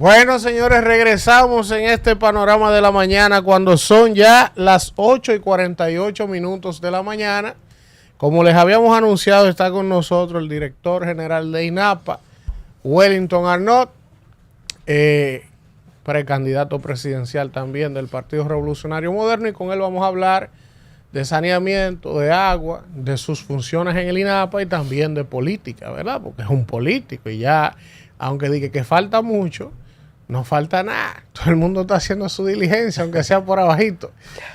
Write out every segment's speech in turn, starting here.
Bueno, señores, regresamos en este panorama de la mañana cuando son ya las 8:48 de la mañana. Como les habíamos anunciado, está con nosotros el director general de INAPA, Wellington Arnott, precandidato presidencial también del Partido Revolucionario Moderno, y con él vamos a hablar de saneamiento, de agua, de sus funciones en el INAPA y también de política, ¿verdad? Porque es un político y ya, aunque diga que falta mucho, no falta nada. Todo el mundo está haciendo su diligencia, aunque sea por abajito.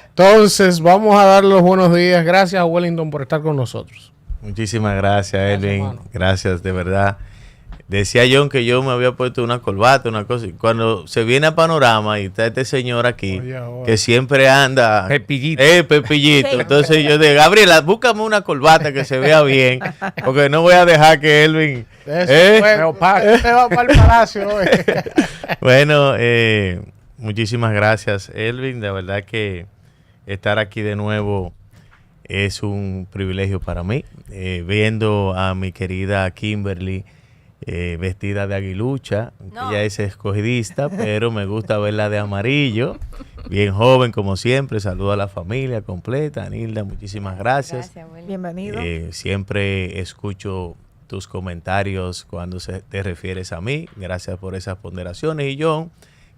Entonces, vamos a darle los buenos días. Gracias a Wellington por estar con nosotros. Muchísimas gracias, Edwin. Gracias, de verdad. Decía John que yo me había puesto una corbata, una cosa. Y cuando se viene a Panorama y está este señor aquí, que siempre anda... Pepillito. Pepillito. Sí. Entonces yo digo, Gabriela, búscame una corbata que se vea bien, porque no voy a dejar que Elvin... Usted va para el palacio hoy. Bueno, muchísimas gracias, Elvin. De verdad que estar aquí de nuevo es un privilegio para mí. Viendo a mi querida Kimberly vestida de aguilucha, aunque ella es escogidista, pero me gusta verla de amarillo, bien joven como siempre. Saludo a la familia completa. Anilda, muchísimas gracias. Bienvenido. Siempre escucho tus comentarios cuando te refieres a mí. Gracias por esas ponderaciones. Y John,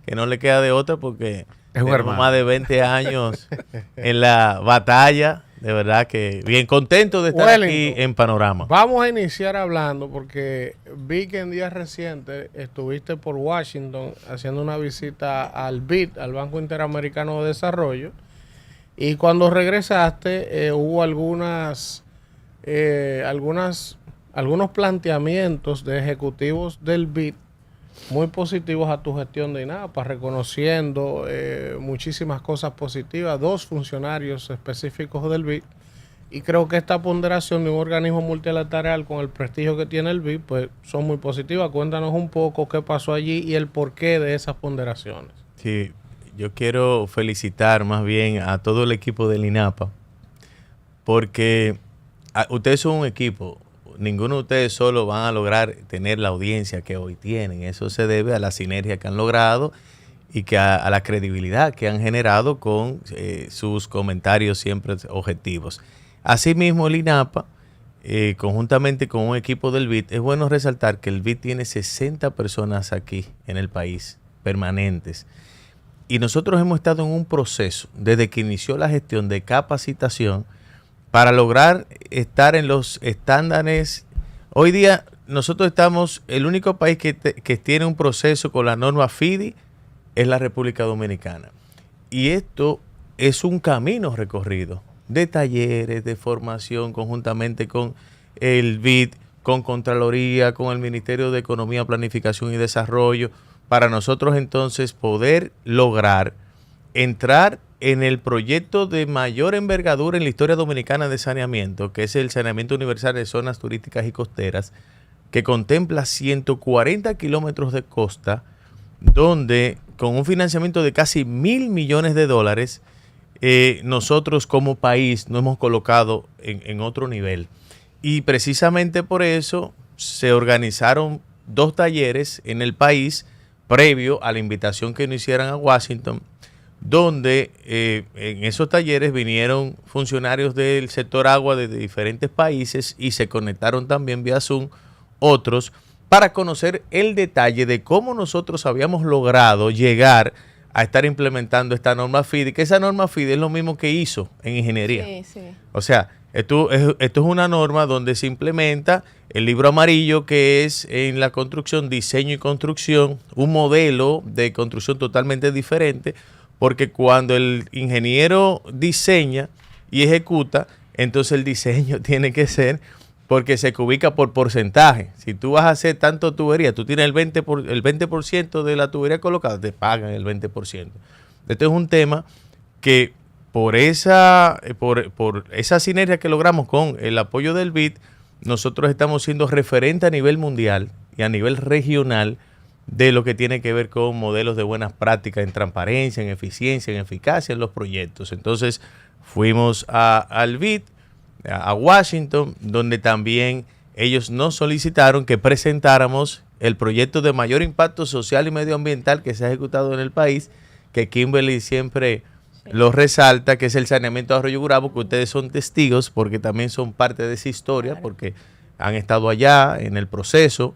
que no le queda de otra porque tengo más de 20 años en la batalla. De verdad que bien contento de estar aquí en Panorama. Vamos a iniciar hablando porque vi que en días recientes estuviste por Washington haciendo una visita al BID, al Banco Interamericano de Desarrollo, y cuando regresaste hubo algunos planteamientos de ejecutivos del BID muy positivos a tu gestión de INAPA, reconociendo muchísimas cosas positivas, 2 funcionarios específicos del BID, y creo que esta ponderación de un organismo multilateral con el prestigio que tiene el BID, pues son muy positivas. Cuéntanos un poco qué pasó allí y el porqué de esas ponderaciones. Sí, yo quiero felicitar más bien a todo el equipo del INAPA, porque ustedes son un equipo. Ninguno de ustedes solo van a lograr tener la audiencia que hoy tienen. Eso se debe a la sinergia que han logrado y que a la credibilidad que han generado con sus comentarios siempre objetivos. Asimismo, el INAPA, conjuntamente con un equipo del BID, es bueno resaltar que el BID tiene 60 personas aquí en el país, permanentes. Y nosotros hemos estado en un proceso, desde que inició la gestión de capacitación, para lograr estar en los estándares. Hoy día nosotros estamos, el único país que tiene un proceso con la norma FIDI es la República Dominicana. Y esto es un camino recorrido de talleres, de formación, conjuntamente con el BID, con Contraloría, con el Ministerio de Economía, Planificación y Desarrollo, para nosotros entonces poder lograr entrar en el proyecto de mayor envergadura en la historia dominicana de saneamiento, que es el saneamiento universal de zonas turísticas y costeras, que contempla 140 kilómetros de costa, donde con un financiamiento de casi $1.000 millones, nosotros como país nos hemos colocado en otro nivel. Y precisamente por eso se organizaron 2 talleres en el país, previo a la invitación que nos hicieran a Washington, donde en esos talleres vinieron funcionarios del sector agua de diferentes países y se conectaron también vía Zoom otros para conocer el detalle de cómo nosotros habíamos logrado llegar a estar implementando esta norma FIDI, que esa norma FIDI es lo mismo que hizo en ingeniería. Sí, sí. O sea, esto es una norma donde se implementa el libro amarillo, que es en la construcción, diseño y construcción, un modelo de construcción totalmente diferente, porque cuando el ingeniero diseña y ejecuta, entonces el diseño tiene que ser, porque se ubica por porcentaje. Si tú vas a hacer tanto tubería, tú tienes el 20% de la tubería colocada, te pagan el 20%. Este es un tema que por esa sinergia que logramos con el apoyo del BID, nosotros estamos siendo referente a nivel mundial y a nivel regional de lo que tiene que ver con modelos de buenas prácticas en transparencia, en eficiencia, en eficacia en los proyectos. Entonces fuimos al BID, a Washington, donde también ellos nos solicitaron que presentáramos el proyecto de mayor impacto social y medioambiental que se ha ejecutado en el país, que Kimberly siempre lo resalta, que es el saneamiento de Arroyo Gurabo, que ustedes son testigos porque también son parte de esa historia, porque han estado allá en el proceso,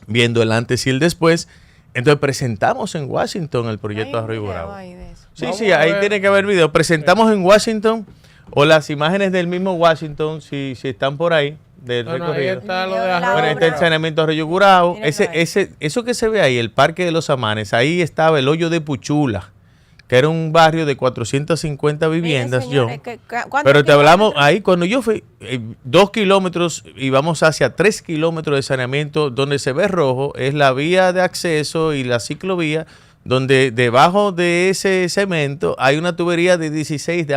viendo el antes y el después. Entonces presentamos en Washington el proyecto de Arroyo Gurabo. Sí, ahí tiene que haber video. Presentamos en Washington, o las imágenes del mismo Washington, si están por ahí, del recorrido. Ahí está lo de Arroyo. Bueno, está el saneamiento de Arroyo Gurabo. Eso que se ve ahí, el Parque de los Amanes, ahí estaba el hoyo de Puchula, que era un barrio de 450 viviendas. Señores, pero te hablamos ahí, cuando yo fui 2 kilómetros y vamos hacia 3 kilómetros de saneamiento, donde se ve rojo, es la vía de acceso y la ciclovía, donde debajo de ese cemento hay una tubería de 16 de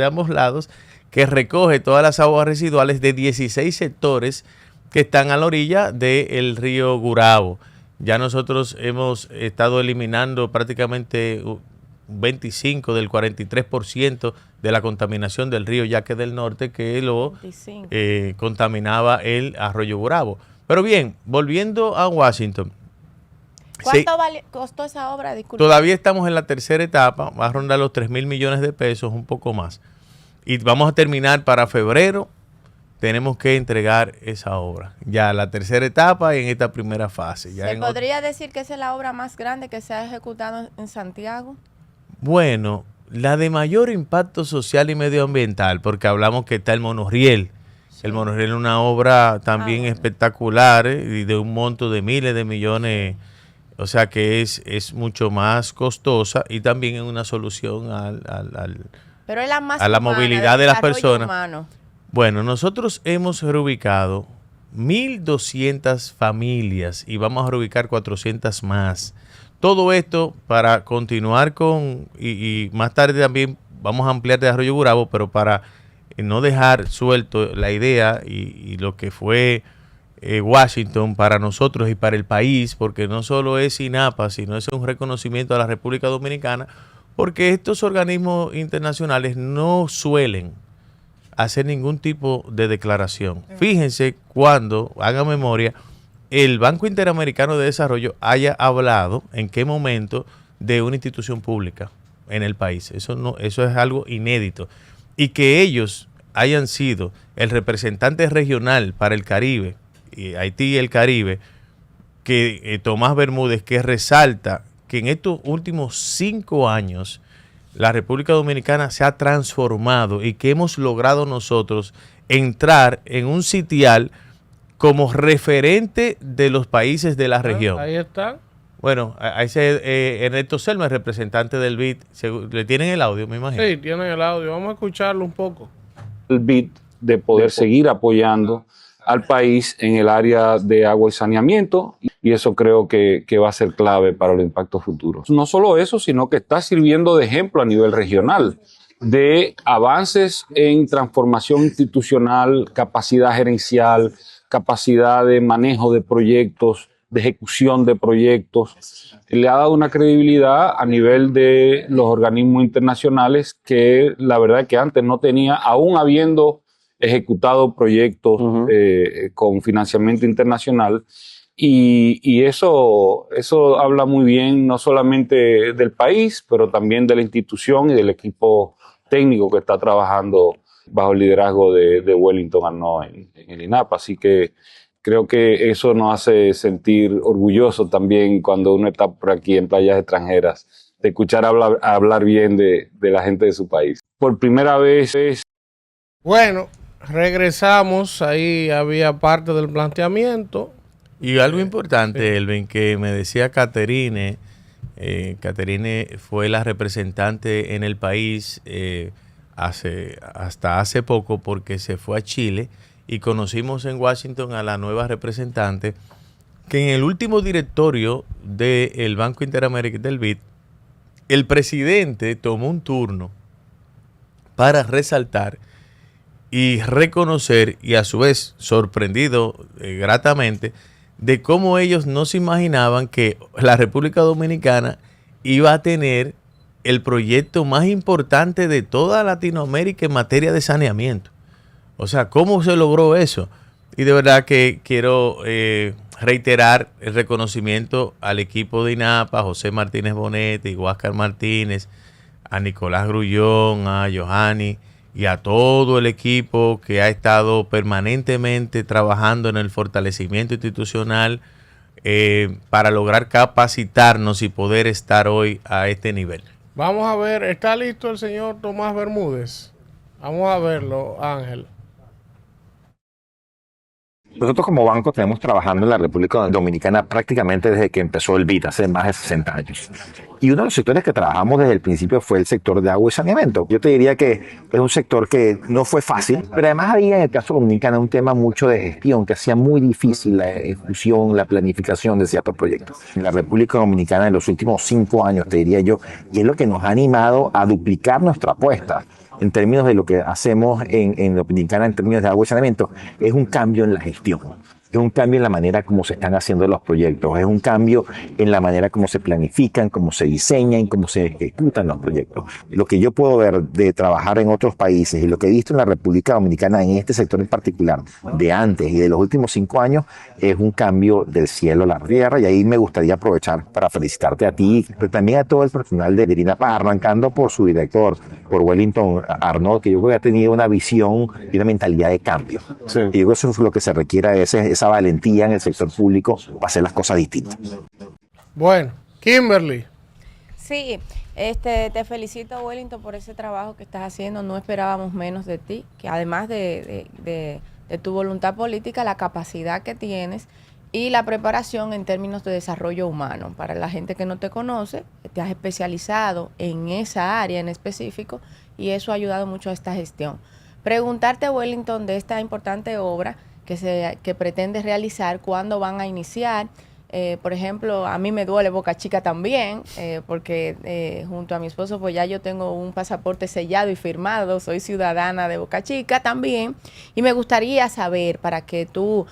ambos lados que recoge todas las aguas residuales de 16 sectores que están a la orilla del río Gurabo. Ya nosotros hemos estado eliminando prácticamente 25 del 43% de la contaminación del río Yaque del Norte, que lo contaminaba el Arroyo Gurabo. Pero bien, volviendo a Washington. ¿Cuánto costó esa obra? Disculpe. Todavía estamos en la tercera etapa, va a rondar los 3,000 millones de pesos, un poco más. Y vamos a terminar para febrero, tenemos que entregar esa obra. Ya la tercera etapa en esta primera fase. ¿Se podría decir que esa es la obra más grande que se ha ejecutado en Santiago? Bueno, la de mayor impacto social y medioambiental, porque hablamos que está el monorriel. Sí. El monorriel es una obra también espectacular y de un monto de miles de millones, o sea que es mucho más costosa y también es una solución pero es la más a la movilidad de las personas. Humano. Bueno, nosotros hemos reubicado 1,200 familias y vamos a reubicar 400 más. Todo esto para continuar con, y más tarde también vamos a ampliar de Arroyo Gurabo, pero para no dejar suelto la idea y lo que fue Washington para nosotros y para el país, porque no solo es INAPA, sino es un reconocimiento a la República Dominicana, porque estos organismos internacionales no suelen hacer ningún tipo de declaración. Fíjense cuando, hagan memoria, el Banco Interamericano de Desarrollo haya hablado en qué momento de una institución pública en el país. Eso es algo inédito. Y que ellos hayan sido el representante regional para el Caribe, y Haití y el Caribe, que Tomás Bermúdez, que resalta que en estos últimos 5 años la República Dominicana se ha transformado y que hemos logrado nosotros entrar en un sitial como referente de los países de la región. Ahí está. Bueno, a ese Ernesto Selma, el representante del BID, ¿le tienen el audio, me imagino? Sí, tienen el audio. Vamos a escucharlo un poco. El BID de poder seguir apoyando al país en el área de agua y saneamiento, y eso creo que va a ser clave para los impactos futuros. No solo eso, sino que está sirviendo de ejemplo a nivel regional de avances en transformación institucional, capacidad gerencial, capacidad de manejo de proyectos, de ejecución de proyectos. Le ha dado una credibilidad a nivel de los organismos internacionales que la verdad que antes no tenía, aún habiendo ejecutado proyectos con financiamiento internacional, y eso habla muy bien no solamente del país, pero también de la institución y del equipo técnico que está trabajando bajo el liderazgo de Wellington Arnaud en el INAPA. Así que creo que eso nos hace sentir orgullosos también cuando uno está por aquí en playas extranjeras, de escuchar hablar bien de la gente de su país. Por primera vez. Bueno, regresamos, ahí había parte del planteamiento. Y algo importante, Elvin, que me decía Caterine, Caterine fue la representante en el país hasta hace poco, porque se fue a Chile y conocimos en Washington a la nueva representante, que en el último directorio del Banco Interamericano del BID, el presidente tomó un turno para resaltar y reconocer, y a su vez sorprendido gratamente, de cómo ellos no se imaginaban que la República Dominicana iba a tener el proyecto más importante de toda Latinoamérica en materia de saneamiento. O sea, ¿cómo se logró eso? Y de verdad que quiero reiterar el reconocimiento al equipo de INAPA, José Martínez Bonet, y Huáscar Martínez, a Nicolás Grullón, a Johanny y a todo el equipo que ha estado permanentemente trabajando en el fortalecimiento institucional para lograr capacitarnos y poder estar hoy a este nivel. Vamos a ver, ¿está listo el señor Tomás Bermúdez? Vamos a verlo, Ángel. Nosotros como banco tenemos trabajando en la República Dominicana prácticamente desde que empezó el BID, hace más de 60 años. Y uno de los sectores que trabajamos desde el principio fue el sector de agua y saneamiento. Yo te diría que es un sector que no fue fácil, pero además había en el caso dominicano un tema mucho de gestión que hacía muy difícil la ejecución, la planificación de ciertos proyectos. En la República Dominicana en los últimos 5 años, te diría yo, y es lo que nos ha animado a duplicar nuestra apuesta en términos de lo que hacemos en Dominicana en términos de agua y saneamiento, es un cambio en la gestión. Es un cambio en la manera como se están haciendo los proyectos, es un cambio en la manera como se planifican, cómo se diseñan, cómo se ejecutan los proyectos. Lo que yo puedo ver de trabajar en otros países y lo que he visto en la República Dominicana en este sector en particular, de antes y de los últimos 5 años, es un cambio del cielo a la tierra, y ahí me gustaría aprovechar para felicitarte a ti, pero también a todo el personal de INAPA, arrancando por su director, por Wellington Arnold, que yo creo que ha tenido una visión y una mentalidad de cambio. Sí. Y yo creo que eso es lo que se requiere, esa valentía en el sector público para hacer las cosas distintas. Bueno, Kimberly. Sí, te felicito, Wellington, por ese trabajo que estás haciendo. No esperábamos menos de ti, que además de tu voluntad política, la capacidad que tienes y la preparación en términos de desarrollo humano. Para la gente que no te conoce, te has especializado en esa área en específico y eso ha ayudado mucho a esta gestión. Preguntarte, Wellington, de esta importante obra que pretende realizar, cuándo van a iniciar. Por ejemplo, a mí me duele Boca Chica también, porque junto a mi esposo pues ya yo tengo un pasaporte sellado y firmado, soy ciudadana de Boca Chica también, y me gustaría saber, para que tú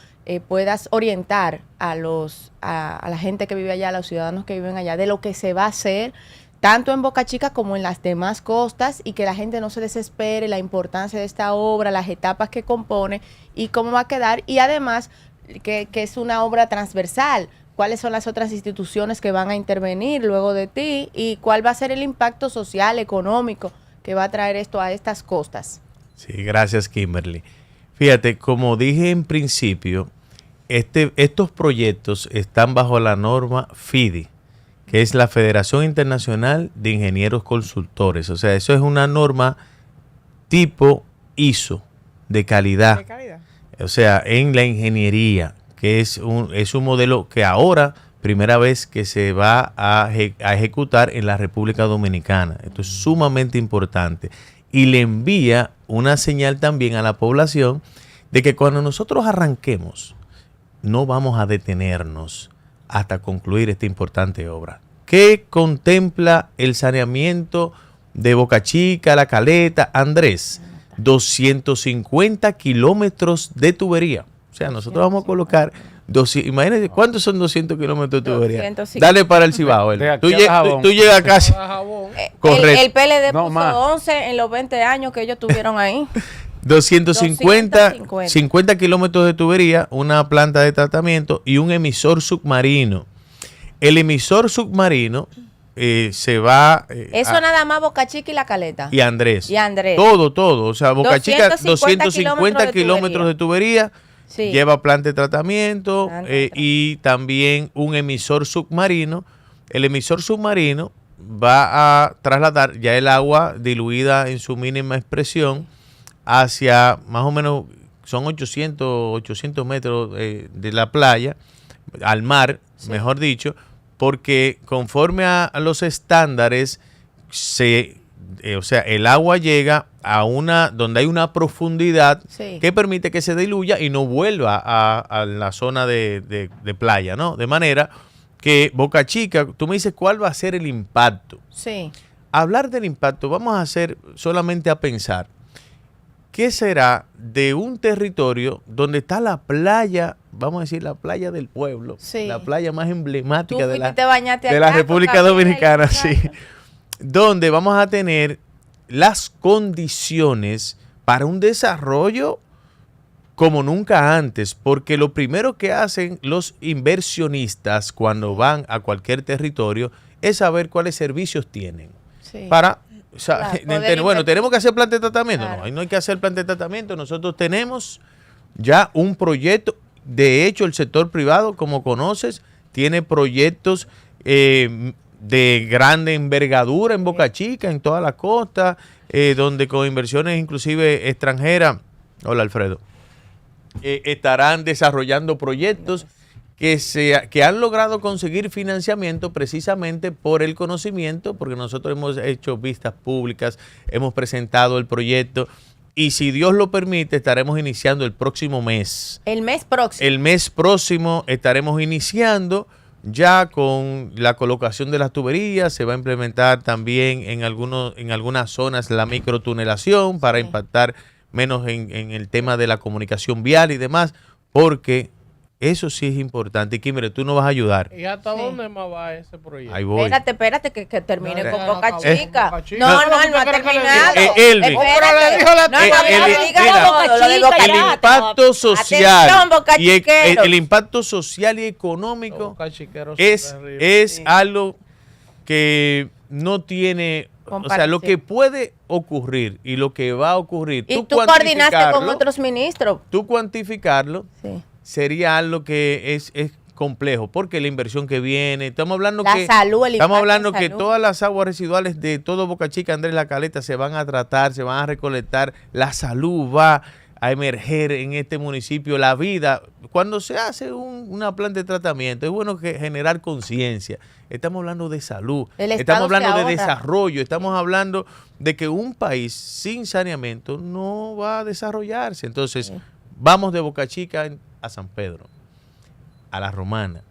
puedas orientar a la gente que vive allá, a los ciudadanos que viven allá, de lo que se va a hacer tanto en Boca Chica como en las demás costas, y que la gente no se desespere, la importancia de esta obra, las etapas que compone y cómo va a quedar, y además que es una obra transversal. ¿Cuáles son las otras instituciones que van a intervenir luego de ti y cuál va a ser el impacto social, económico que va a traer esto a estas costas? Sí, gracias, Kimberly. Fíjate, como dije en principio, estos proyectos están bajo la norma FIDI, que es la Federación Internacional de Ingenieros Consultores. O sea, eso es una norma tipo ISO de calidad. ¿De calidad? O sea, en la ingeniería, que es un modelo que ahora, primera vez que se va a ejecutar en la República Dominicana. Esto es sumamente importante. Y le envía una señal también a la población de que cuando nosotros arranquemos, no vamos a detenernos hasta concluir esta importante obra. ¿Qué contempla el saneamiento de Boca Chica, La Caleta, Andrés? 250 kilómetros de tubería. O sea, nosotros vamos a colocar, imagínate, ¿cuántos son 200 kilómetros de tubería? 250. Dale para el Cibao. Tú llegas casi. Correcto. El PLD puso 11 en los 20 años que ellos tuvieron ahí. 50 kilómetros de tubería, una planta de tratamiento y un emisor submarino. El emisor submarino se va... Eso nada más Boca Chica y La Caleta. Y Andrés. Todo. O sea, Boca Chica, 250 kilómetros de tubería. Sí. Lleva planta de tratamiento y también un emisor submarino. El emisor submarino va a trasladar ya el agua diluida en su mínima expresión hacia más o menos, son 800 metros de la playa, al mar, sí, mejor dicho, porque conforme a los estándares, o sea, el agua llega a donde hay una profundidad, sí, que permite que se diluya y no vuelva a la zona de playa, ¿no? De manera que Boca Chica, tú me dices cuál va a ser el impacto. Sí. Hablar del impacto, vamos a hacer solamente a pensar, ¿qué será de un territorio donde está la playa, vamos a decir la playa del pueblo, sí, la playa más emblemática de la República Dominicana, sí, donde vamos a tener las condiciones para un desarrollo como nunca antes, porque lo primero que hacen los inversionistas cuando van a cualquier territorio es saber cuáles servicios tienen. Sí. Para, Claro, bueno, tenemos que hacer plan de tratamiento. Claro. No, no hay que hacer plan de tratamiento. Nosotros tenemos ya un proyecto. De hecho, el sector privado, como conoces, tiene proyectos de grande envergadura en Boca Chica, en toda la costa, donde con inversiones inclusive extranjeras, hola Alfredo, estarán desarrollando proyectos que han logrado conseguir financiamiento precisamente por el conocimiento, porque nosotros hemos hecho vistas públicas, hemos presentado el proyecto y si Dios lo permite estaremos iniciando el próximo mes. El mes próximo. El mes próximo estaremos iniciando ya con la colocación de las tuberías, se va a implementar también en algunas zonas la microtunelación para impactar menos en el tema de la comunicación vial y demás, porque eso sí es importante. Y Kimberly, tú nos vas a ayudar. ¿Y hasta dónde más va ese proyecto? Ahí voy. Espérate, que termine No, con no, Boca no, Chica. Boca Chica. No, No, él no ha ¿qué crees que le terminado. digo? Elvin. Pero le dijo la el impacto social Atención, Boca y Chiqueros. el impacto social y económico Boca Chiqueros es son terribles. algo que no tiene, o sea, lo que puede ocurrir y lo que va a ocurrir. Y tú coordinaste con otros ministros. Tú cuantificarlo Sí. sería algo que es complejo, porque la inversión que viene, estamos hablando La que salud, el estamos impacto hablando en que salud. todas las aguas residuales de todo Boca Chica, Andrés La Caleta se van a tratar, se van a recolectar, la salud va a emerger en este municipio, la vida, cuando se hace una plan de tratamiento, es bueno generar conciencia. Estamos hablando de salud, El estamos Estado se hablando de ahorra. desarrollo, estamos hablando de que un país sin saneamiento no va a desarrollarse. Entonces, vamos de Boca Chica a San Pedro, a La Romana,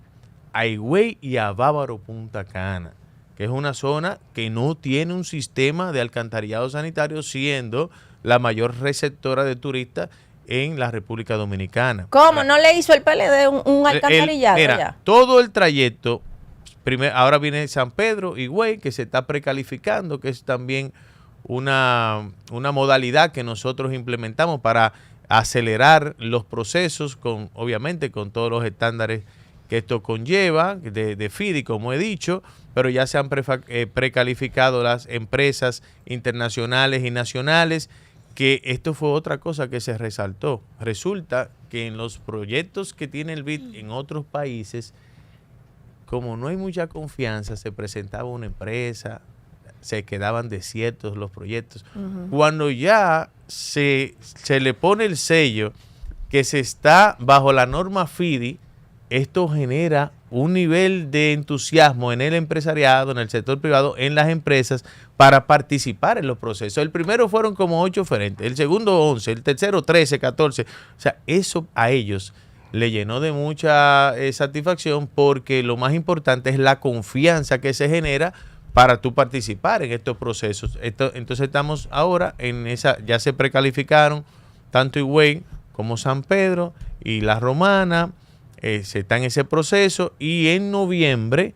a Higüey y a Bávaro Punta Cana, que es una zona que no tiene un sistema de alcantarillado sanitario, siendo la mayor receptora de turistas en la República Dominicana. ¿Cómo? ¿No le hizo el PLD un alcantarillado Mira, ya? todo el trayecto, ahora viene San Pedro, Higüey, que se está precalificando, que es también una modalidad que nosotros implementamos para acelerar los procesos, obviamente con todos los estándares que esto conlleva, de FIDI, como he dicho, pero ya se han precalificado las empresas internacionales y nacionales, que esto fue otra cosa que se resaltó. Resulta que en los proyectos que tiene el BID en otros países, como no hay mucha confianza, se presentaba una empresa, se quedaban desiertos los proyectos. Cuando ya se le pone el sello que se está bajo la norma FIDI, esto genera un nivel de entusiasmo en el empresariado, en el sector privado, en las empresas, para participar en los procesos. El primero fueron como 8 oferentes, el segundo 11, el tercero 13, 14. O sea, eso a ellos le llenó de mucha satisfacción, porque lo más importante es la confianza que se genera para tú participar en estos procesos. Entonces estamos ahora en esa, ya se precalificaron tanto Higüey como San Pedro y La Romana, se está en ese proceso, y en noviembre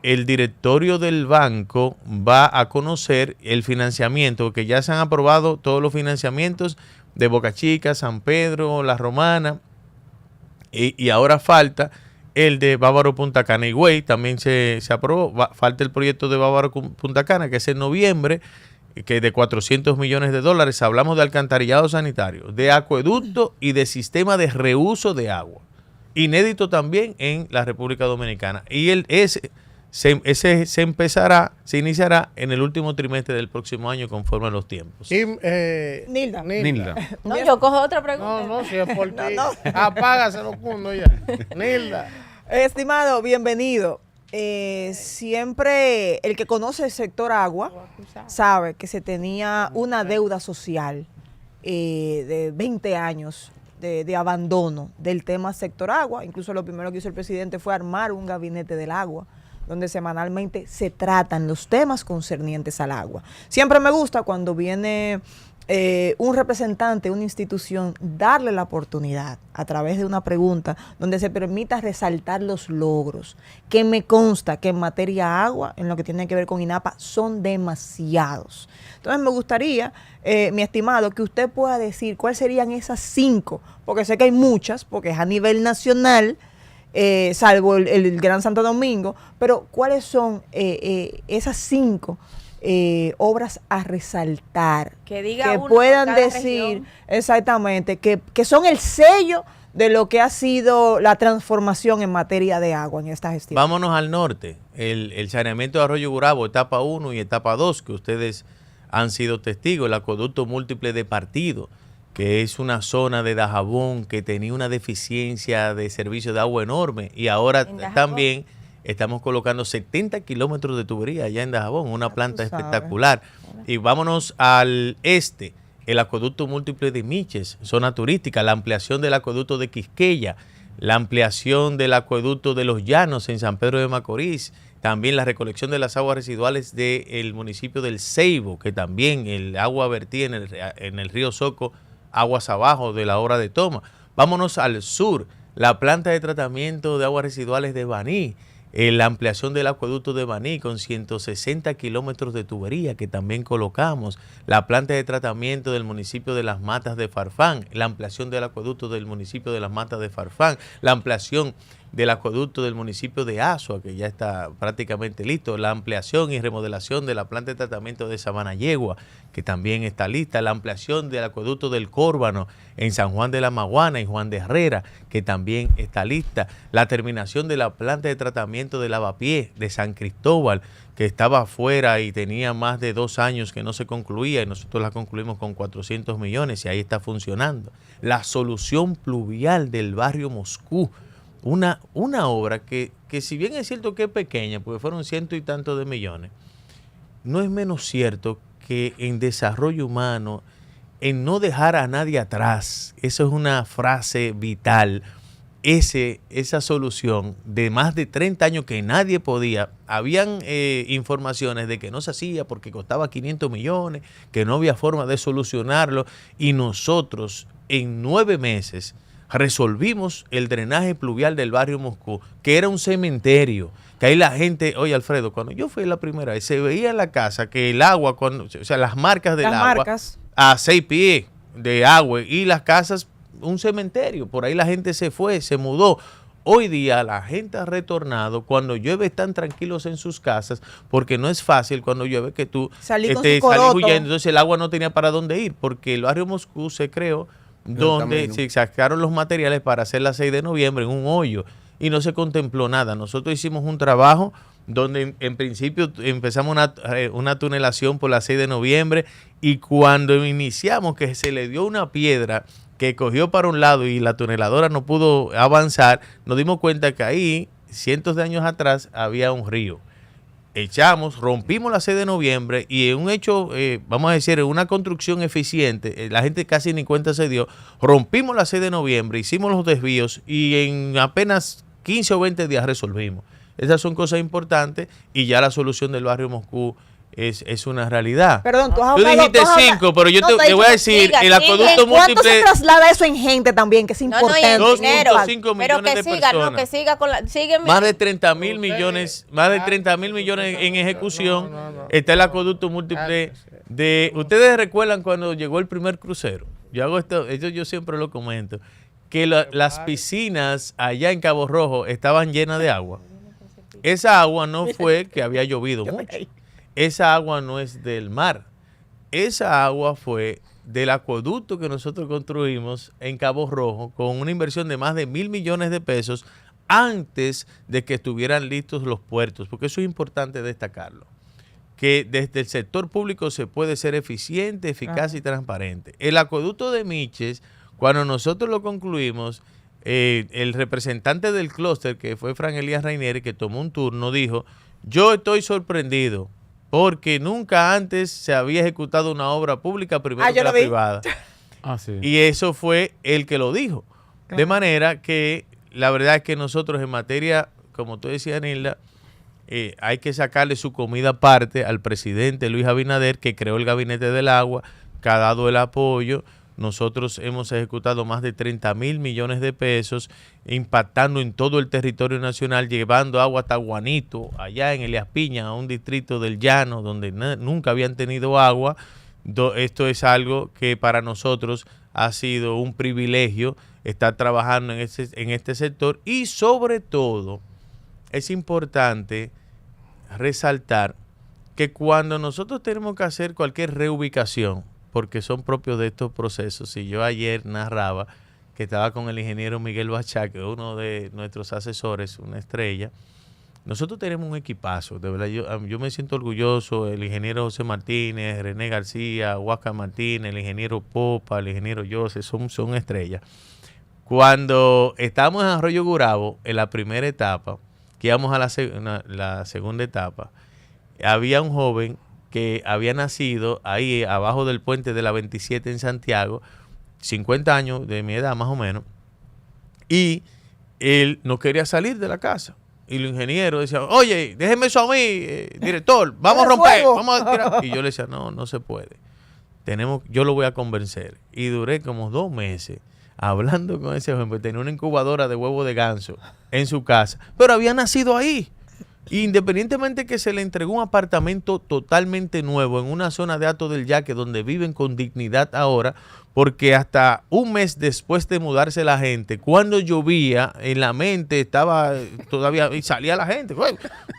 el directorio del banco va a conocer el financiamiento, porque ya se han aprobado todos los financiamientos de Boca Chica, San Pedro, La Romana, y ahora falta el de Bávaro Punta Cana. Higüey también se aprobó, falta el proyecto de Bávaro Punta Cana, que es en noviembre, que de $400 millones. Hablamos de alcantarillado sanitario, de acueducto y de sistema de reuso de agua. Inédito también en la República Dominicana. Y ese se iniciará en el último trimestre del próximo año, conforme a los tiempos. Y, Nilda. No, yo cojo otra pregunta. No, si es por ti. Apágase los puntos ya. Nilda. Estimado, bienvenido. Siempre el que conoce el sector agua sabe que se tenía una deuda social de 20 años de abandono del tema sector agua. Incluso lo primero que hizo el presidente fue armar un gabinete del agua, donde semanalmente se tratan los temas concernientes al agua. Siempre me gusta cuando viene un representante, una institución, darle la oportunidad a través de una pregunta donde se permita resaltar los logros, que me consta que en materia agua, en lo que tiene que ver con INAPA, son demasiados. Entonces me gustaría, mi estimado, que usted pueda decir cuáles serían esas 5, porque sé que hay muchas, porque es a nivel nacional, salvo el Gran Santo Domingo, pero cuáles son esas 5 obras a resaltar, Que diga que uno puedan por cada decir región. exactamente, que son el sello de lo que ha sido la transformación en materia de agua en esta gestión. Vámonos al norte, el saneamiento de Arroyo Gurabo, etapa 1 y etapa 2, que ustedes han sido testigos, el acueducto múltiple de partido, que es una zona de Dajabón que tenía una deficiencia de servicio de agua enorme, y ahora En Dajabón. también estamos colocando 70 kilómetros de tubería allá en Dajabón, una planta espectacular. Y vámonos al este, el acueducto múltiple de Miches, zona turística, la ampliación del acueducto de Quisqueya, la ampliación del acueducto de Los Llanos en San Pedro de Macorís, también la recolección de las aguas residuales del municipio del Ceibo, que también el agua vertida en el río Soco, aguas abajo de la obra de toma. Vámonos al sur, la planta de tratamiento de aguas residuales de Baní, la ampliación del acueducto de Baní con 160 kilómetros de tubería que también colocamos, la planta de tratamiento del municipio de Las Matas de Farfán, la ampliación del acueducto del municipio de Las Matas de Farfán, la ampliación del acueducto del municipio de Azua, que ya está prácticamente listo, la ampliación y remodelación de la planta de tratamiento de Sabana Yegua, que también está lista, la ampliación del acueducto del Córbano en San Juan de la Maguana y Juan de Herrera, que también está lista, la terminación de la planta de tratamiento de Lavapiés de San Cristóbal, que estaba afuera y tenía más de 2 años que no se concluía, y nosotros la concluimos con 400 millones y ahí está funcionando. La solución pluvial del barrio Moscú, una obra que si bien es cierto que es pequeña, porque fueron 100 y tantos de millones, no es menos cierto que en desarrollo humano, en no dejar a nadie atrás, eso es una frase vital. Esa solución de más de 30 años que nadie podía, habían informaciones de que no se hacía porque costaba 500 millones, que no había forma de solucionarlo, y nosotros en 9 meses resolvimos el drenaje pluvial del barrio Moscú, que era un cementerio, que ahí la gente, oye Alfredo, cuando yo fui la primera vez, se veía en la casa que el agua, o sea, las marcas del agua, a 6 pies de agua, y las casas, un cementerio, por ahí la gente se fue, se mudó. Hoy día la gente ha retornado, cuando llueve están tranquilos en sus casas, porque no es fácil cuando llueve que tú Salí con salís su coroto. huyendo, entonces el agua no tenía para dónde ir, porque el barrio Moscú se creó donde se sacaron los materiales para hacer la 6 de noviembre en un hoyo y no se contempló nada. Nosotros hicimos un trabajo donde en principio empezamos una tunelación por la 6 de noviembre, y cuando iniciamos que se le dio una piedra que cogió para un lado y la tuneladora no pudo avanzar, nos dimos cuenta que ahí, cientos de años atrás, había un río. Rompimos la 6 de noviembre y en un hecho, vamos a decir, en una construcción eficiente, la gente casi ni cuenta se dio, rompimos la 6 de noviembre, hicimos los desvíos y en apenas 15 o 20 días resolvimos. Esas son cosas importantes y ya la solución del barrio Moscú es una realidad. Perdón, tú dijiste 5, pero yo te voy a decir, el acueducto ¿cuánto múltiple... se traslada eso en gente también, que es importante? 2.5 millones de personas. Que siga con la... Más de 30.000 millones, más de 30.000 millones en ejecución. Está el acueducto múltiple de... ¿Ustedes recuerdan cuando llegó el primer crucero? Yo hago esto, yo siempre lo comento, que las piscinas allá en Cabo Rojo estaban llenas de agua. Esa agua no fue que había llovido mucho. Esa agua no es del mar. Esa agua fue del acueducto que nosotros construimos en Cabo Rojo con una inversión de más de 1.000 millones de pesos antes de que estuvieran listos los puertos, porque eso es importante destacarlo, que desde el sector público se puede ser eficiente, eficaz y transparente. El acueducto de Miches, cuando nosotros lo concluimos, el representante del clúster, que fue Fran Elías Reinieri, que tomó un turno, dijo: yo estoy sorprendido porque nunca antes se había ejecutado una obra pública primero que la privada. Sí. Y eso fue el que lo dijo. Claro. De manera que la verdad es que nosotros en materia, como tú decías, Nilda, hay que sacarle su comida aparte al presidente Luis Abinader, que creó el Gabinete del Agua, que ha dado el apoyo. Nosotros hemos ejecutado más de 30.000 millones de pesos, impactando en todo el territorio nacional, llevando agua hasta Guanito, allá en Elías Piña, a un distrito del Llano, donde nunca habían tenido agua. Esto es algo que para nosotros ha sido un privilegio estar trabajando en este sector, y sobre todo es importante resaltar que cuando nosotros tenemos que hacer cualquier reubicación, porque son propios de estos procesos, y yo ayer narraba que estaba con el ingeniero Miguel Bachá, que es uno de nuestros asesores, una estrella. Nosotros tenemos un equipazo, de verdad, yo me siento orgulloso. El ingeniero José Martínez, René García, Huáscar Martínez, el ingeniero Popa, el ingeniero José, son estrellas. Cuando estábamos en Arroyo Gurabo, en la primera etapa, que íbamos a la segunda etapa, había un joven que había nacido ahí abajo del puente de la 27 en Santiago, 50 años de mi edad más o menos, y él no quería salir de la casa. Y los ingenieros decían, oye, déjeme eso a mí, director, vamos a romper, vamos a tirar. Y yo le decía, no se puede. Yo lo voy a convencer. Y duré como 2 meses hablando con ese joven, porque tenía una incubadora de huevo de ganso en su casa, pero había nacido ahí. Independientemente que se le entregó un apartamento totalmente nuevo en una zona de Hato del Yaque, donde viven con dignidad ahora, porque hasta un mes después de mudarse la gente, cuando llovía, en la mente estaba todavía, y salía la gente,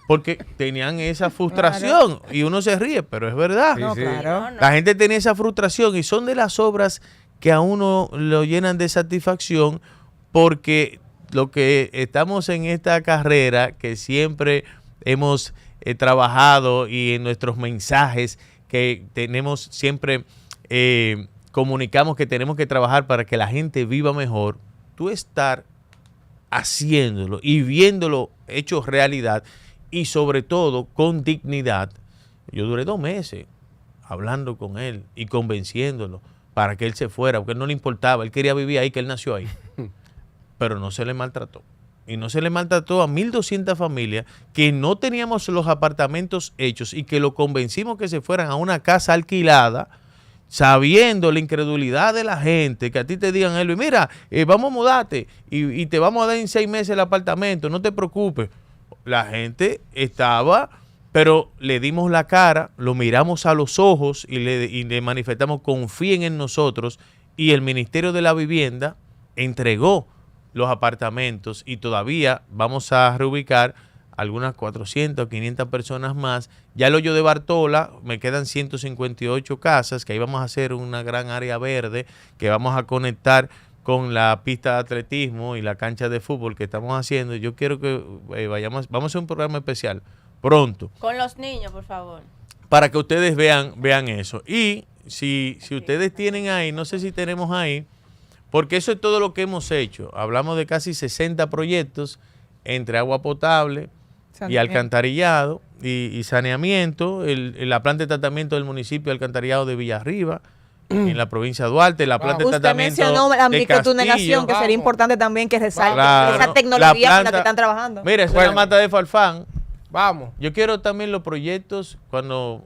porque tenían esa frustración. Claro. Y uno se ríe, pero es verdad. No, claro. La gente tenía esa frustración, y son de las obras que a uno lo llenan de satisfacción, porque lo que estamos en esta carrera, que siempre hemos trabajado, y en nuestros mensajes que tenemos siempre comunicamos que tenemos que trabajar para que la gente viva mejor. Tú estar haciéndolo y viéndolo hecho realidad, y sobre todo con dignidad. Yo duré 2 meses hablando con él y convenciéndolo para que él se fuera, porque él no le importaba, él quería vivir ahí, que él nació ahí. Pero no se le maltrató. Y no se le maltrató a 1.200 familias que no teníamos los apartamentos hechos, y que lo convencimos que se fueran a una casa alquilada, sabiendo la incredulidad de la gente, que a ti te digan, Elvis, mira, vamos a mudarte y te vamos a dar en 6 meses el apartamento, no te preocupes. La gente estaba, pero le dimos la cara, lo miramos a los ojos y le manifestamos, confíen en nosotros, y el Ministerio de la Vivienda entregó los apartamentos, y todavía vamos a reubicar algunas 400 o 500 personas más. Ya el Hoyo de Bartola, me quedan 158 casas, que ahí vamos a hacer una gran área verde, que vamos a conectar con la pista de atletismo y la cancha de fútbol que estamos haciendo. Yo quiero que vamos a hacer un programa especial pronto. Con los niños, por favor. Para que ustedes vean eso. Y si ustedes tienen ahí, no sé si tenemos ahí, porque eso es todo lo que hemos hecho. Hablamos de casi 60 proyectos entre agua potable y alcantarillado y saneamiento, la planta de tratamiento del municipio de Alcantarillado de Villarriba, en la provincia de Duarte, la planta de tratamiento mencionó la de microtunenación, que sería importante también que resalte esa tecnología con la que están trabajando. Mira, es una mata de Farfán. Vamos. Yo quiero también los proyectos, cuando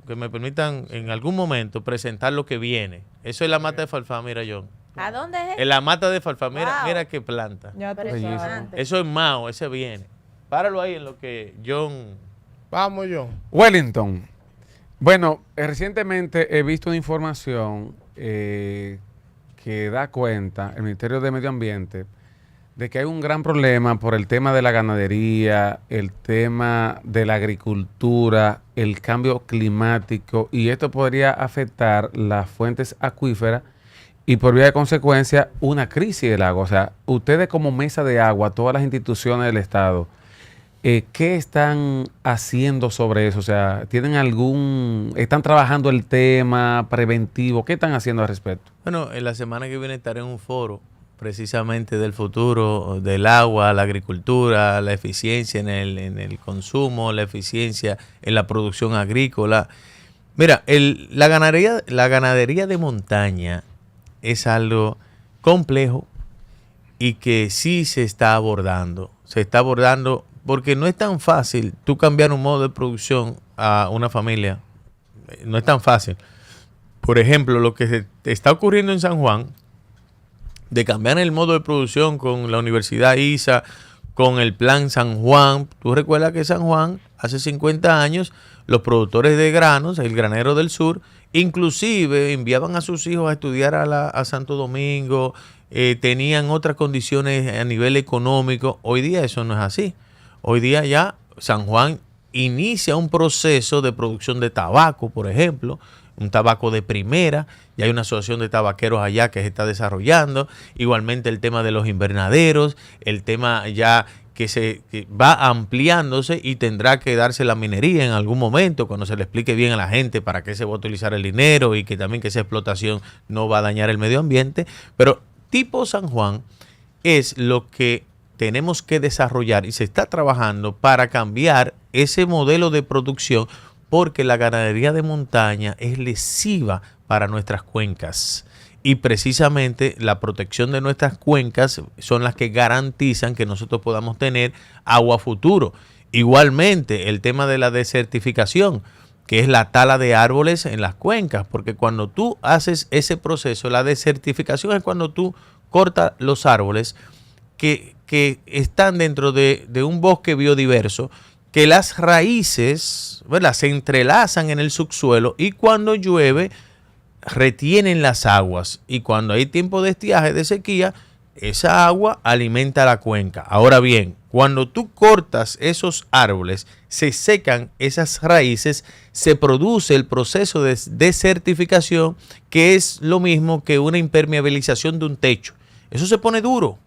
que me permitan en algún momento presentar lo que viene. Eso es la mata de Farfán, mira, John. ¿A dónde es? En la mata de Farfán, mira, Wow. mira qué planta. Impresionante. Eso es Mao, ese viene. Páralo ahí en lo que John... Vamos, John. Wellington. Bueno, recientemente he visto una información que da cuenta, el Ministerio de Medio Ambiente, de que hay un gran problema por el tema de la ganadería, el tema de la agricultura, el cambio climático, y esto podría afectar las fuentes acuíferas y por vía de consecuencia una crisis del agua. O sea, ustedes como Mesa de Agua, todas las instituciones del Estado, ¿qué están haciendo sobre eso? O sea, ¿están trabajando el tema preventivo? ¿Qué están haciendo al respecto? Bueno, en la semana que viene estaré en un foro precisamente del futuro del agua, la agricultura, la eficiencia en el consumo, la eficiencia en la producción agrícola. Mira, la ganadería de montaña es algo complejo y que sí se está abordando. Se está abordando porque no es tan fácil tú cambiar un modo de producción a una familia. No es tan fácil. Por ejemplo, lo que se está ocurriendo en San Juan, de cambiar el modo de producción con la Universidad ISA, con el Plan San Juan. Tú recuerdas que San Juan, hace 50 años, los productores de granos, el Granero del Sur, inclusive enviaban a sus hijos a estudiar a Santo Domingo, tenían otras condiciones a nivel económico. Hoy día eso no es así. Hoy día ya San Juan inicia un proceso de producción de tabaco, por ejemplo, un tabaco de primera. Ya hay una asociación de tabaqueros allá que se está desarrollando. Igualmente el tema de los invernaderos, el tema ya que va ampliándose y tendrá que darse la minería en algún momento cuando se le explique bien a la gente para qué se va a utilizar el dinero y que también que esa explotación no va a dañar el medio ambiente. Pero tipo San Juan es lo que tenemos que desarrollar y se está trabajando para cambiar ese modelo de producción, porque la ganadería de montaña es lesiva para nuestras cuencas. Y precisamente la protección de nuestras cuencas son las que garantizan que nosotros podamos tener agua futuro. Igualmente, el tema de la desertificación, que es la tala de árboles en las cuencas, porque cuando tú haces ese proceso, la desertificación es cuando tú cortas los árboles que están dentro de un bosque biodiverso, que las raíces, ¿verdad?, se entrelazan en el subsuelo y cuando llueve retienen las aguas, y cuando hay tiempo de estiaje, de sequía, esa agua alimenta la cuenca. Ahora bien, cuando tú cortas esos árboles, se secan esas raíces, se produce el proceso de desertificación, que es lo mismo que una impermeabilización de un techo. Eso se pone duro.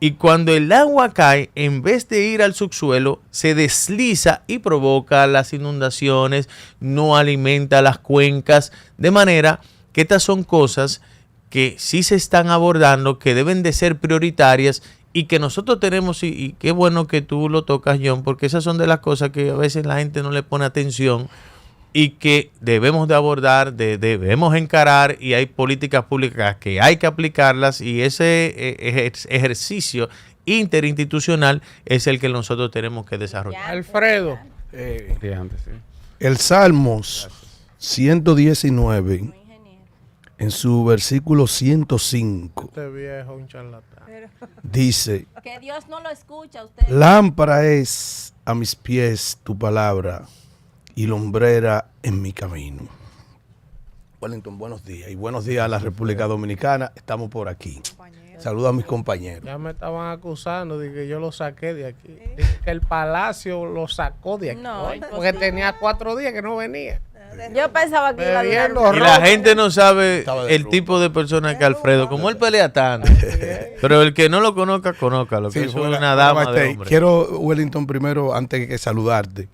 Y cuando el agua cae, en vez de ir al subsuelo, se desliza y provoca las inundaciones, no alimenta las cuencas, de manera que estas son cosas que sí se están abordando, que deben de ser prioritarias y que nosotros tenemos, y qué bueno que tú lo tocas, John, porque esas son de las cosas que a veces la gente no le pone atención y que debemos de abordar, debemos encarar, y hay políticas públicas que hay que aplicarlas, y ese ejercicio interinstitucional es el que nosotros tenemos que desarrollar. Alfredo. El Salmos 119, en su versículo 105, Este viejo un charlatán. dice: Que Dios no lo escucha a usted. lámpara es a mis pies tu palabra y lumbrera en mi camino. Wellington, buenos días. Y buenos días a la República Dominicana. Estamos por aquí. Saludos a mis compañeros. Ya me estaban acusando de que yo lo saqué de aquí. Dije que el Palacio lo sacó de aquí. No, Oye, imposible. porque tenía 4 días que no venía. Yo pensaba que iba a durar Bebiendo un- Y la gente no sabe Estaba de el rumba. tipo de persona que Alfredo, como él pelea tanto, pero el que no lo conozca, conócalo, que Sí, es fuera- una fuera dama de backstage. hombre. Quiero, Wellington, primero, antes que saludarte,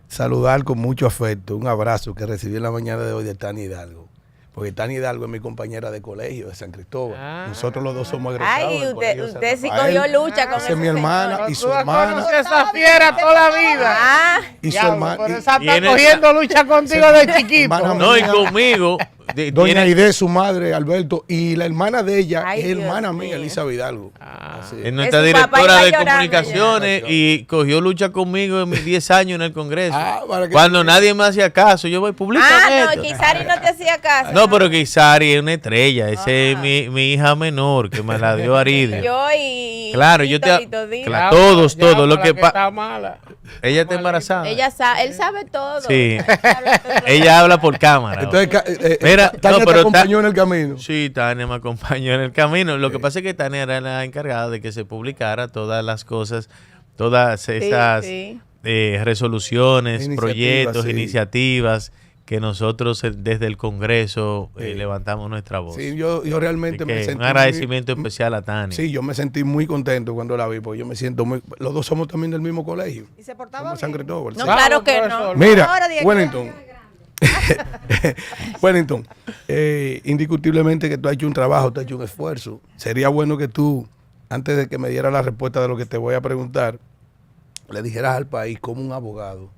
saludar con mucho afecto, un abrazo que recibí en la mañana de hoy de Tania Hidalgo. Porque Tania Hidalgo es mi compañera de colegio de San Cristóbal. Ah. Nosotros los dos somos egresados. Ay, del Colegio usted San sí Rafael. cogió lucha con Esa ese es mi hermana señor. y su Tú has hermana. conocido a esa fiera toda la vida. Ah, Y su Diablo, hermana. pero y- esa está Tiene- cogiendo lucha contigo de chiquito. Hermana No, y mía, conmigo, Doña tiene- Aide, su madre, Alberto, y la hermana de ella Ay, es Dios hermana mío. mía, Elisa Hidalgo. Ah. Así. es nuestra Es su papá, directora iba de llorando comunicaciones y cogió lucha conmigo en mis 10 años en el Congreso. Ah, para que- Cuando nadie me hacía caso, yo voy publicamente. no, Kisari no te hacía caso. No, pero Kisari es una estrella. Esa es mi hija menor que me la dio Aridia. Yo y Claro, yo te- Tito Dito. Claro. todos, Ya, lo la que está mala. Ella está embarazada. Él sabe todo. Sí. Él sabe todo. Ella habla por cámara. Entonces, Mira, Tania no, te pero acompañó en el camino. Sí, Tania me acompañó en el camino. Lo que pasa es que Tania era la encargada de que se publicara todas las cosas, todas esas sí. resoluciones, Iniciativas, proyectos, sí. iniciativas que nosotros desde el Congreso levantamos nuestra voz. Sí, yo realmente Así me que sentí un agradecimiento muy- especial a Tania. Sí, yo me sentí muy contento cuando la vi, porque yo me siento muy... Los dos somos también del mismo colegio. Y se portaba Somos San bien. Cristóbal. No, sí. claro que no. profesor. Mira, Ahora diga que- Wellington. Wellington, indiscutiblemente que tú has hecho un trabajo, tú has hecho un esfuerzo. Sería bueno que tú, antes de que me diera la respuesta de lo que te voy a preguntar, le dijeras al país como un abogado,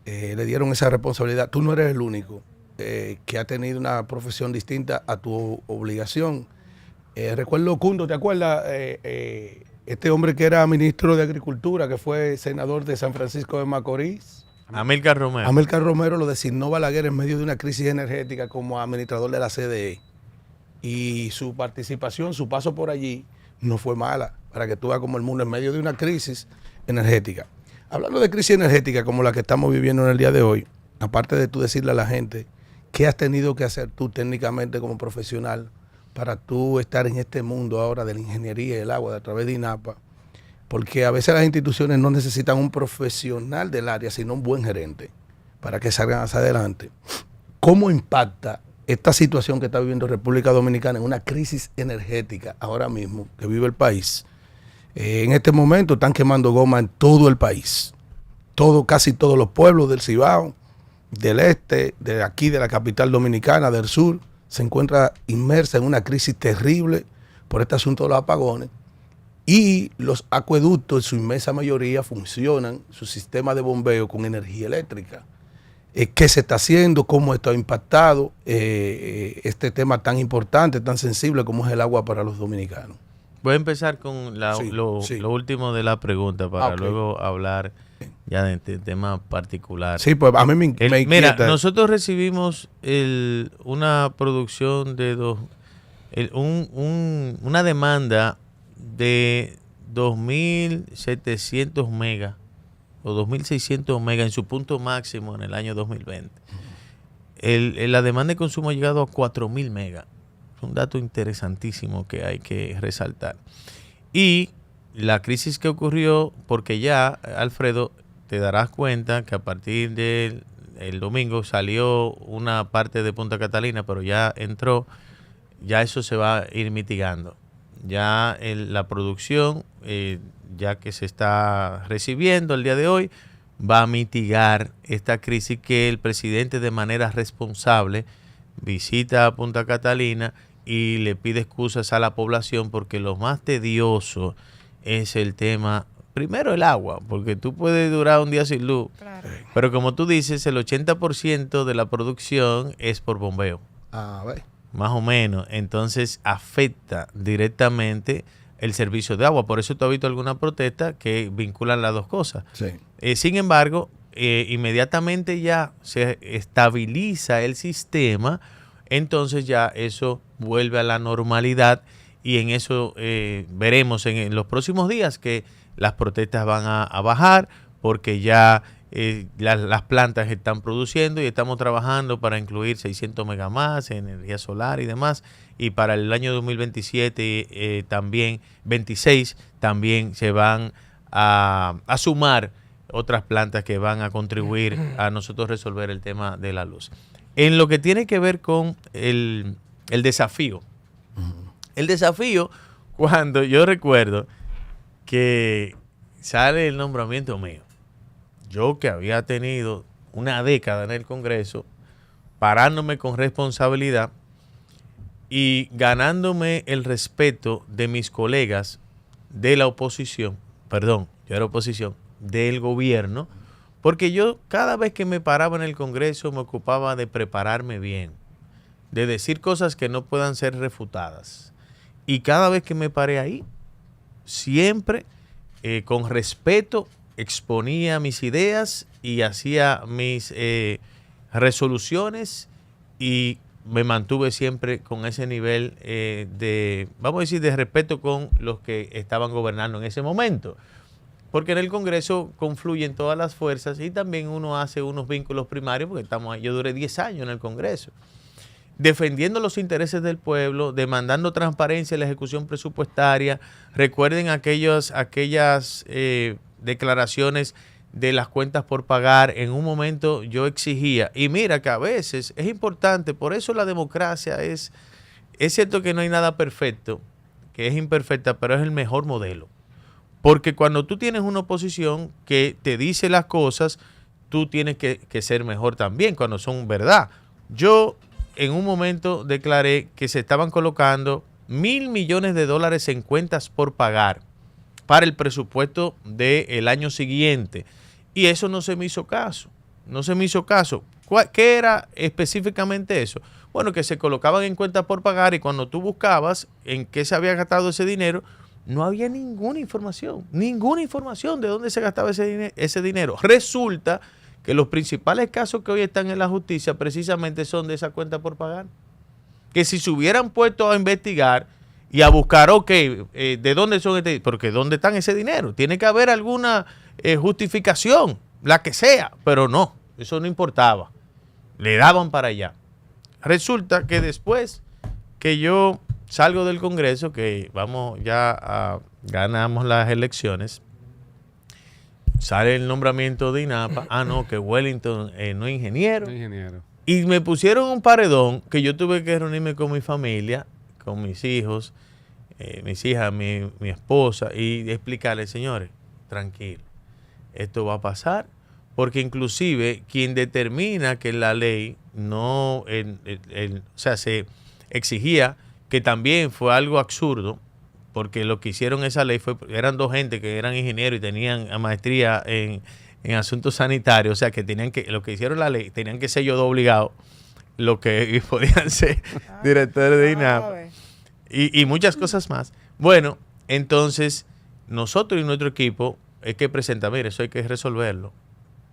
le dieron esa responsabilidad. Tú no eres el único que ha tenido una profesión distinta a tu obligación. Recuerdo Cundo, ¿te acuerdas? Este hombre que era ministro de Agricultura, que fue senador de San Francisco de Macorís. Amílcar Romero. Amílcar Romero lo designó Balaguer en medio de una crisis energética como administrador de la CDE. Y su participación, su paso por allí, no fue mala, para que tú veas como el mundo en medio de una crisis energética. Hablando de crisis energética como la que estamos viviendo en el día de hoy, aparte de tú decirle a la gente qué has tenido que hacer tú técnicamente como profesional para tú estar en este mundo ahora de la ingeniería y el agua a través de INAPA, porque a veces las instituciones no necesitan un profesional del área, sino un buen gerente para que salgan hacia adelante. ¿Cómo impacta esta situación que está viviendo República Dominicana en una crisis energética ahora mismo que vive el país? En este momento están quemando goma en todo el país. Casi todos los pueblos del Cibao, del este, de aquí, de la capital dominicana, del sur, se encuentra inmersa en una crisis terrible por este asunto de los apagones. Y los acueductos, en su inmensa mayoría, funcionan, su sistema de bombeo con energía eléctrica. ¿Qué se está haciendo? ¿Cómo esto ha impactado este tema tan importante, tan sensible como es el agua para los dominicanos? Voy a empezar con lo último de la pregunta para luego hablar ya de tema particular. Sí, pues a mí me inquieta. Mira, nosotros recibimos una producción de una demanda de 2.700 megas o 2.600 megas en su punto máximo en el año 2020. La demanda de consumo ha llegado a 4.000 megas. Es un dato interesantísimo que hay que resaltar. Y la crisis que ocurrió, porque ya, Alfredo, te darás cuenta que a partir del domingo salió una parte de Punta Catalina, pero ya entró, ya eso se va a ir mitigando. Ya la producción, ya que se está recibiendo el día de hoy, va a mitigar esta crisis que el presidente de manera responsable visita a Punta Catalina y le pide excusas a la población porque lo más tedioso es el tema, primero el agua, porque tú puedes durar un día sin luz, claro, pero como tú dices, el 80% de la producción es por bombeo. Más o menos, entonces afecta directamente el servicio de agua. Por eso tú has visto alguna protesta que vinculan las dos cosas. Sí. Sin embargo, inmediatamente ya se estabiliza el sistema, entonces ya eso vuelve a la normalidad y en eso veremos en los próximos días que las protestas van a bajar porque ya las plantas están produciendo y estamos trabajando para incluir 600 megas más en energía solar y demás, y para el año 2027 también 26 también se van a sumar otras plantas que van a contribuir a nosotros resolver el tema de la luz. En lo que tiene que ver con el desafío, cuando yo recuerdo que sale el nombramiento mío, yo que había tenido una década en el Congreso, parándome con responsabilidad y ganándome el respeto de mis colegas de la oposición, yo era oposición, del gobierno, porque yo cada vez que me paraba en el Congreso me ocupaba de prepararme bien, de decir cosas que no puedan ser refutadas. Y cada vez que me paré ahí, siempre con respeto, exponía mis ideas y hacía mis resoluciones y me mantuve siempre con ese nivel vamos a decir, de respeto con los que estaban gobernando en ese momento. Porque en el Congreso confluyen todas las fuerzas y también uno hace unos vínculos primarios, porque yo duré 10 años en el Congreso, defendiendo los intereses del pueblo, demandando transparencia en la ejecución presupuestaria. Recuerden aquellas declaraciones de las cuentas por pagar. En un momento yo exigía, y mira que a veces es importante, por eso la democracia es cierto que no hay nada perfecto, que es imperfecta, pero es el mejor modelo. Porque cuando tú tienes una oposición que te dice las cosas, tú tienes que ser mejor también cuando son verdad. Yo en un momento declaré que se estaban colocando $1.000 millones en cuentas por pagar para el presupuesto del año siguiente. Y eso no se me hizo caso. ¿Qué era específicamente eso? Bueno, que se colocaban en cuentas por pagar y cuando tú buscabas en qué se había gastado ese dinero, no había ninguna información de dónde se gastaba ese dinero. Resulta que los principales casos que hoy están en la justicia precisamente son de esa cuenta por pagar. Que si se hubieran puesto a investigar y a buscar, ¿de dónde son porque dónde están ese dinero? Tiene que haber alguna justificación, la que sea, pero no, eso no importaba. Le daban para allá. Resulta que después que yo salgo del Congreso, que ganamos las elecciones, sale el nombramiento de INAPA. Que Wellington no es ingeniero. No, ingeniero. Y me pusieron un paredón que yo tuve que reunirme con mi familia, con mis hijos, mis hijas, mi esposa, y explicarles, señores, tranquilo, esto va a pasar, porque inclusive quien determina que la ley no, se exigía, que también fue algo absurdo, porque lo que hicieron esa ley eran dos gente que eran ingenieros y tenían maestría en asuntos sanitarios, o sea que lo que hicieron la ley, tenían que ser yo obligado, lo que podían ser directores de INAPA y muchas cosas más. Bueno, entonces nosotros y nuestro equipo es que presenta, mire, eso hay que resolverlo,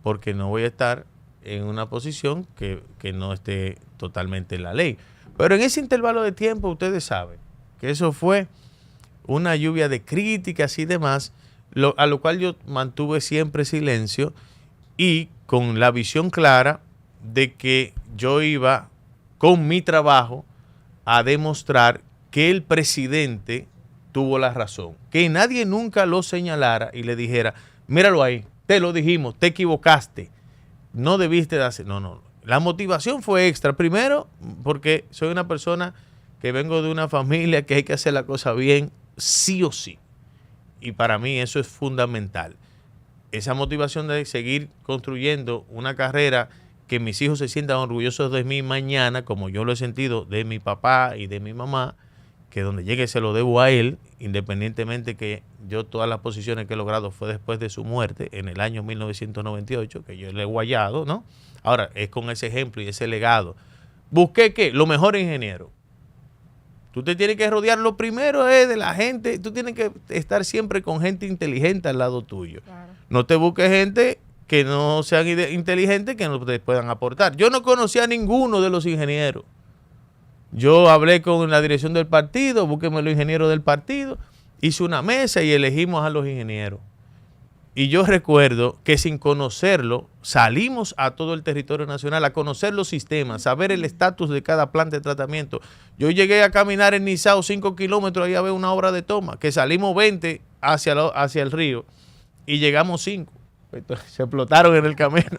porque no voy a estar en una posición que no esté totalmente en la ley. Pero en ese intervalo de tiempo ustedes saben que eso fue una lluvia de críticas y demás, a lo cual yo mantuve siempre silencio y con la visión clara de que yo iba con mi trabajo a demostrar que el presidente tuvo la razón, que nadie nunca lo señalara y le dijera, míralo ahí, te lo dijimos, te equivocaste, no debiste de hacer, no. La motivación fue extra, primero porque soy una persona que vengo de una familia que hay que hacer la cosa bien, sí o sí. Y para mí eso es fundamental. Esa motivación de seguir construyendo una carrera que mis hijos se sientan orgullosos de mí mañana, como yo lo he sentido de mi papá y de mi mamá, que donde llegue se lo debo a él, independientemente que yo todas las posiciones que he logrado fue después de su muerte, en el año 1998, que yo le he guayado, ¿no? Ahora, es con ese ejemplo y ese legado. Busqué, ¿qué? Lo mejor ingeniero. Tú te tienes que rodear, lo primero es de la gente, tú tienes que estar siempre con gente inteligente al lado tuyo. Claro. No te busques gente que no sean inteligentes, que no te puedan aportar. Yo no conocía a ninguno de los ingenieros. Yo hablé con la dirección del partido, búsqueme los ingenieros del partido, hice una mesa y elegimos a los ingenieros. Y yo recuerdo que sin conocerlo, salimos a todo el territorio nacional a conocer los sistemas, saber el estatus de cada planta de tratamiento. Yo llegué a caminar en Nizao 5 kilómetros, ahí a ver una obra de toma, que salimos 20 hacia el río y llegamos 5. Entonces, se explotaron en el camino.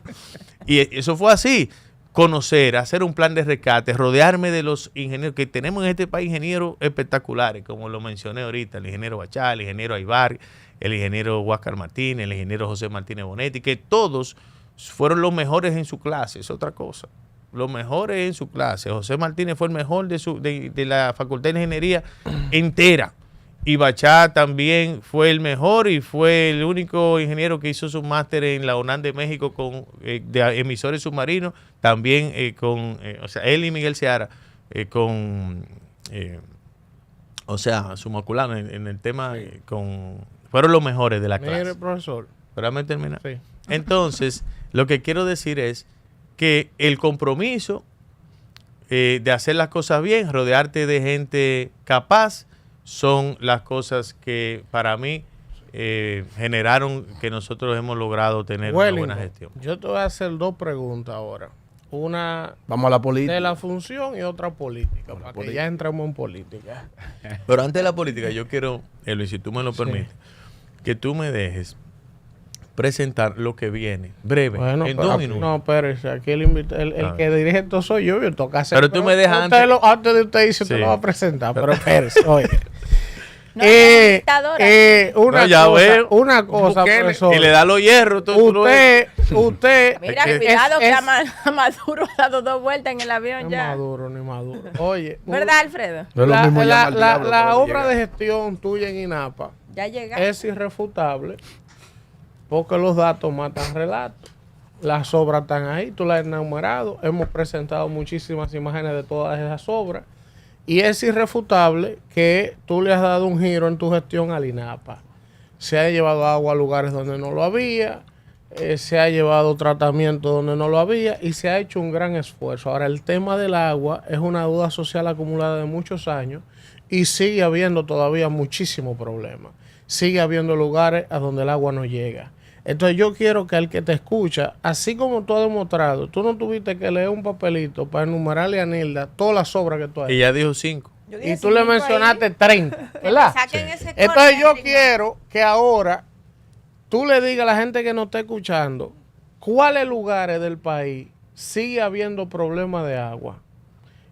Y eso fue así. Conocer, hacer un plan de rescate, rodearme de los ingenieros, que tenemos en este país ingenieros espectaculares, como lo mencioné ahorita, el ingeniero Bachá, el ingeniero Aybar, el ingeniero Huáscar Martínez, el ingeniero José Martínez Bonetti, que todos fueron los mejores en su clase, es otra cosa, los mejores en su clase. José Martínez fue el mejor de la Facultad de Ingeniería entera, y Bachá también fue el mejor y fue el único ingeniero que hizo su máster en la UNAM de México de emisores submarinos, también él y Miguel Seara su maculano en el tema fueron los mejores de la clase. Mire, profesor. Espérame terminar. Sí. Entonces, lo que quiero decir es que el compromiso de hacer las cosas bien, rodearte de gente capaz, son las cosas que para mí generaron que nosotros hemos logrado tener una buena gestión. Yo te voy a hacer dos preguntas ahora. Una vamos a la política. De la función y otra política, para que ya entremos en política. Pero antes de la política, yo quiero, Luis, si tú me lo permites, que tú me dejes presentar lo que viene, breve, en 2 minutos. No, pero aquí el que dirige esto soy yo toca hacer. Pero tú me dejas antes de usted dice, te lo va a presentar, pero espérese, oye. Una cosa, profesor. Y le da los hierros. Usted. Mira, cuidado que a Maduro ha dado 2 vueltas en el avión ya. Ni Maduro. Oye. ¿Verdad, Alfredo? La obra de gestión tuya en INAPA ya llega. Es irrefutable porque los datos matan relatos. Las obras están ahí, tú las has enumerado. Hemos presentado muchísimas imágenes de todas esas obras. Y es irrefutable que tú le has dado un giro en tu gestión al INAPA. Se ha llevado agua a lugares donde no lo había, se ha llevado tratamiento donde no lo había y se ha hecho un gran esfuerzo. Ahora, el tema del agua es una deuda social acumulada de muchos años y sigue habiendo todavía muchísimos problemas. Sigue habiendo lugares a donde el agua no llega. Entonces yo quiero que el que te escucha, así como tú has demostrado, tú no tuviste que leer un papelito para enumerarle a Nilda todas las obras que tú has hecho. Ella dijo 5. Y tú le mencionaste 30, ¿verdad? Saquen ese Entonces corte, yo Ricardo. quiero que ahora tú le digas a la gente que nos está escuchando cuáles lugares del país sigue habiendo problemas de agua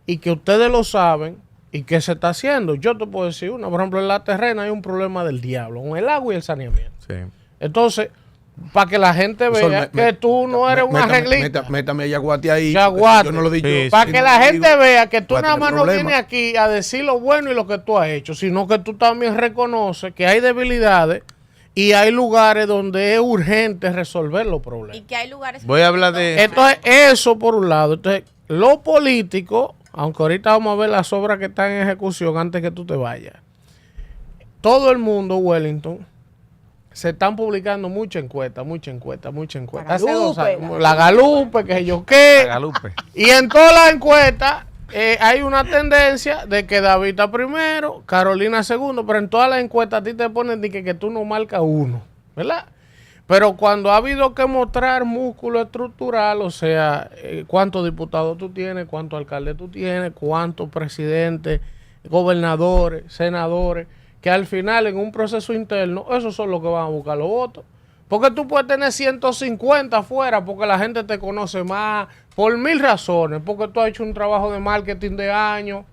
y que ustedes lo saben y que se está haciendo. Yo te puedo decir una, por ejemplo, en La Terrena hay un problema del diablo con el agua y el saneamiento. Sí. Entonces, para que la gente Profesor, vea que tú no eres un arreglista. Métame a Yaguate ahí. Yaguate. Yo no lo he dicho. Sí, Para Sí, que no la lo gente digo. vea que tú Va a nada tener más no problemas. vienes aquí a decir lo bueno y lo que tú has hecho, sino que tú también reconoces que hay debilidades y hay lugares donde es urgente resolver los Y problemas. que hay lugares... Voy a hablar de... Entonces, eso por un lado. Entonces, lo político, aunque ahorita vamos a ver las obras que están en ejecución antes que tú te vayas. Todo el mundo, Wellington, se están publicando mucha encuesta. Hace 2 años. La Galupe, que yo qué. Galupe. Y en todas las encuestas hay una tendencia de que David está primero, Carolina segundo, pero en todas las encuestas a ti te ponen de que tú no marcas 1, ¿verdad? Pero cuando ha habido que mostrar músculo estructural, o sea, cuántos diputados tú tienes, cuántos alcaldes tú tienes, cuántos presidentes, gobernadores, senadores, que al final en un proceso interno, esos son los que van a buscar los votos. Porque tú puedes tener 150 afuera porque la gente te conoce más, por 1000 razones, porque tú has hecho un trabajo de marketing de años,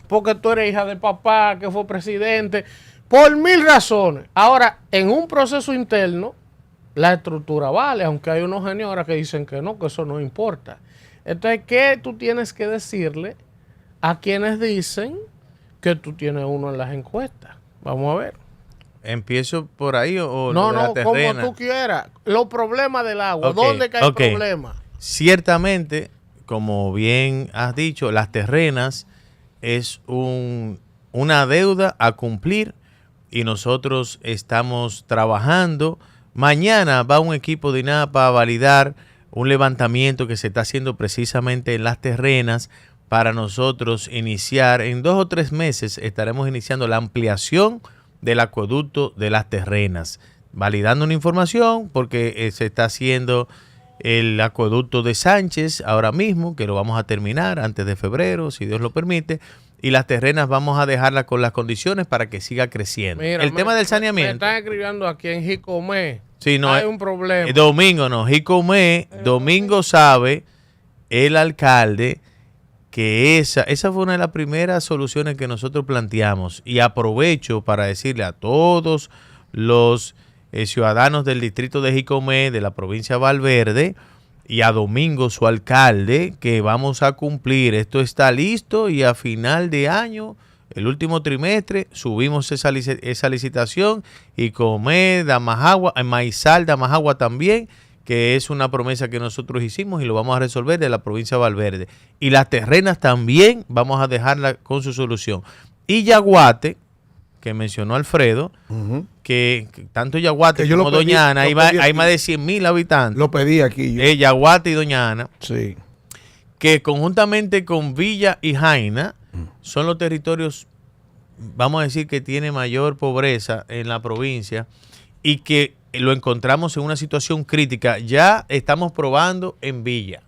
porque tú eres hija de papá que fue presidente, por 1000 razones. Ahora, en un proceso interno, la estructura vale, aunque hay unos genios ahora que dicen que no, que eso no importa. Entonces, ¿qué tú tienes que decirle a quienes dicen que tú tienes uno en las encuestas? Vamos a ver. ¿Empiezo por ahí o No, lo de la no, como terrena? tú quieras. Los problemas del agua, Ok, ¿dónde que hay ok. problemas? Ciertamente, como bien has dicho, las terrenas es una deuda a cumplir y nosotros estamos trabajando. Mañana va un equipo de INAPA a validar un levantamiento que se está haciendo precisamente en las terrenas para nosotros iniciar. En 2 o 3 meses estaremos iniciando la ampliación del acueducto de las terrenas, validando una información porque se está haciendo el acueducto de Sánchez ahora mismo, que lo vamos a terminar antes de febrero, si Dios lo permite, y las terrenas vamos a dejarlas con las condiciones para que siga creciendo. Mira, El tema del Me saneamiento. están escribiendo aquí en Jicomé. Sí, no, hay un problema. Domingo no, Jicomé, Domingo sabe, el alcalde, que esa fue una de las primeras soluciones que nosotros planteamos. Y aprovecho para decirle a todos los ciudadanos del distrito de Jicomé, de la provincia de Valverde, y a Domingo, su alcalde, que vamos a cumplir. Esto está listo y a final de año, el último trimestre, subimos esa licitación. Jicomé, Damajagua, Maizal, Damajagua también, que es una promesa que nosotros hicimos y lo vamos a resolver de la provincia de Valverde. Y las terrenas también vamos a dejarla con su solución. Y Yaguate, que mencionó Alfredo, que tanto Yaguate Que yo como lo pedí, Doñana, lo hay pedí aquí. más de 100,000 habitantes. Lo pedí aquí. Yo. Yaguate y Doñana, Sí. que conjuntamente con Villa y Jaina son los territorios, vamos a decir, que tiene mayor pobreza en la provincia y que lo encontramos en una situación crítica. Ya estamos probando en Villa.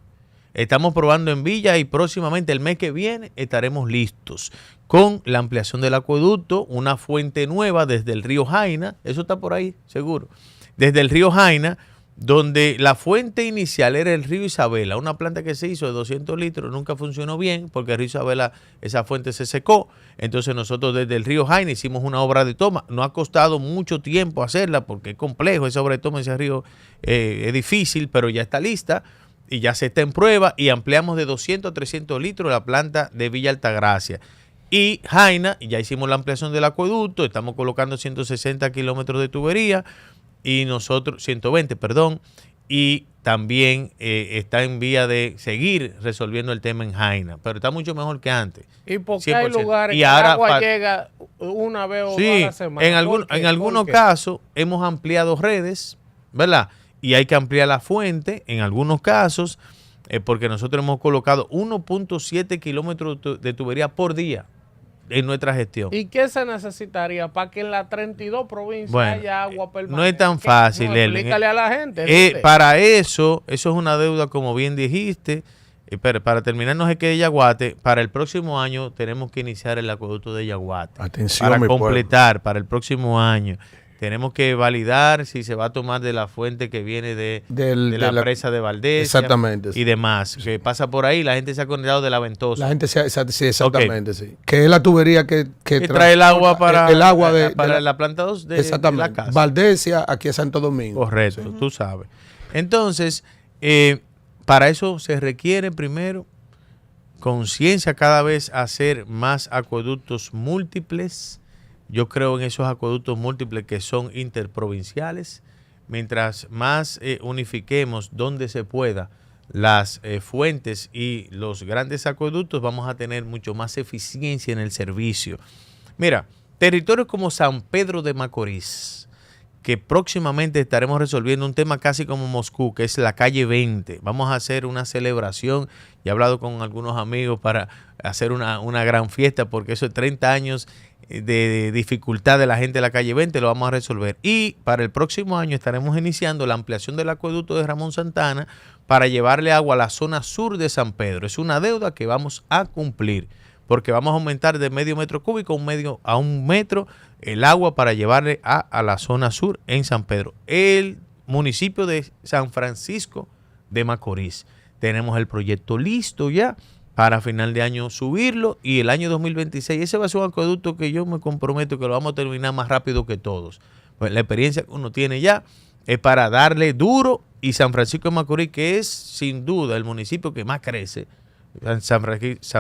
Y próximamente, el mes que viene, estaremos listos con la ampliación del acueducto, una fuente nueva desde el río Jaina, eso está por ahí, seguro, desde el río Jaina, donde la fuente inicial era el río Isabela, una planta que se hizo de 200 litros, nunca funcionó bien porque el río Isabela, esa fuente se secó. Entonces nosotros desde el río Jaina hicimos una obra de toma. No ha costado mucho tiempo hacerla porque es complejo, esa obra de toma en ese río es difícil, pero ya está lista y ya se está en prueba y ampliamos de 200 a 300 litros la planta de Villa Altagracia. Y Jaina, ya hicimos la ampliación del acueducto, estamos colocando 160 kilómetros de tubería, y nosotros, 120, perdón, y también está en vía de seguir resolviendo el tema en Jaina, pero está mucho mejor que antes. ¿Y por qué hay 100%. lugares Y que el ahora agua llega una vez o dos a Sí, la semana? en ¿Por qué? algunos ¿Por qué? casos hemos ampliado redes, ¿verdad? y hay que ampliar la fuente en algunos casos, porque nosotros hemos colocado 1.7 kilómetros de tubería por día en nuestra gestión. ¿Y qué se necesitaría para que en las 32 provincias Bueno, haya agua permanente? no es tan fácil, No, Elvin. explícale a la gente. Para eso es una deuda, como bien dijiste. Pero para terminar, no sé qué de Yaguate, para el próximo año tenemos que iniciar el acueducto de Yaguate. Atención, para mi completar, para el próximo año. Tenemos que validar si se va a tomar de la fuente que viene de la presa de Valdés. Exactamente. Y demás. Que pasa por ahí, la gente se ha conectado de la Ventosa. La gente sí, exactamente, sí. Que es la tubería que trae el agua para, para la planta 2 de exactamente. la casa. Valdesia, aquí a Santo Domingo. Correcto, sí. Tú sabes. Entonces, para eso se requiere primero conciencia, cada vez hacer más acueductos múltiples. Yo creo en esos acueductos múltiples que son interprovinciales. Mientras más unifiquemos donde se pueda las fuentes y los grandes acueductos, vamos a tener mucho más eficiencia en el servicio. Mira, territorios como San Pedro de Macorís, que próximamente estaremos resolviendo un tema casi como Moscú, que es la calle 20. Vamos a hacer una celebración. He hablado con algunos amigos para hacer una gran fiesta, porque eso es 30 años de dificultad de la gente de la calle 20, lo vamos a resolver. Y para el próximo año estaremos iniciando la ampliación del acueducto de Ramón Santana para llevarle agua a la zona sur de San Pedro. Es una deuda que vamos a cumplir, porque vamos a aumentar de medio metro cúbico a un metro el agua para llevarle a la zona sur en San Pedro. El municipio de San Francisco de Macorís. Tenemos el proyecto listo ya para final de año subirlo, y el año 2026 ese va a ser un acueducto que yo me comprometo que lo vamos a terminar más rápido que todos. Pues la experiencia que uno tiene ya es para darle duro, y San Francisco de Macorís, que es sin duda el municipio que más crece. San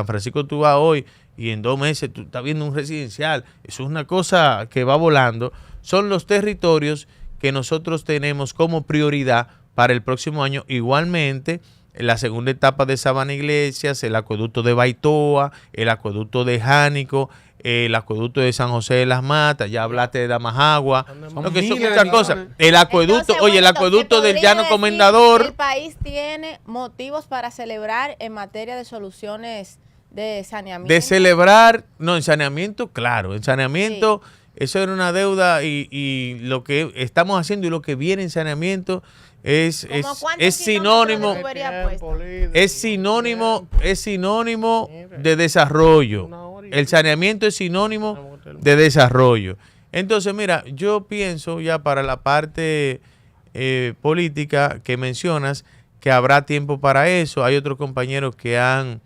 Francisco tú vas hoy y en 2 meses tú estás viendo un residencial. Eso es una cosa que va volando. Son los territorios que nosotros tenemos como prioridad para el próximo año. Igualmente, en la segunda etapa de Sabana Iglesias, el acueducto de Baitoa, el acueducto de Jánico, el acueducto de San José de las Matas, ya hablaste de Damasagua, no, que son muchas cosas. El acueducto, Entonces, el acueducto del Llano decir Comendador. que el país tiene motivos para celebrar en materia de soluciones de saneamiento. De celebrar, no, en saneamiento, claro, en saneamiento, sí. Eso era una deuda, y lo que estamos haciendo y lo que viene en saneamiento es sinónimo, es sinónimo de desarrollo. El saneamiento es sinónimo de desarrollo. Entonces, mira, yo pienso ya para la parte política que mencionas, que habrá tiempo para eso. Hay otros compañeros que han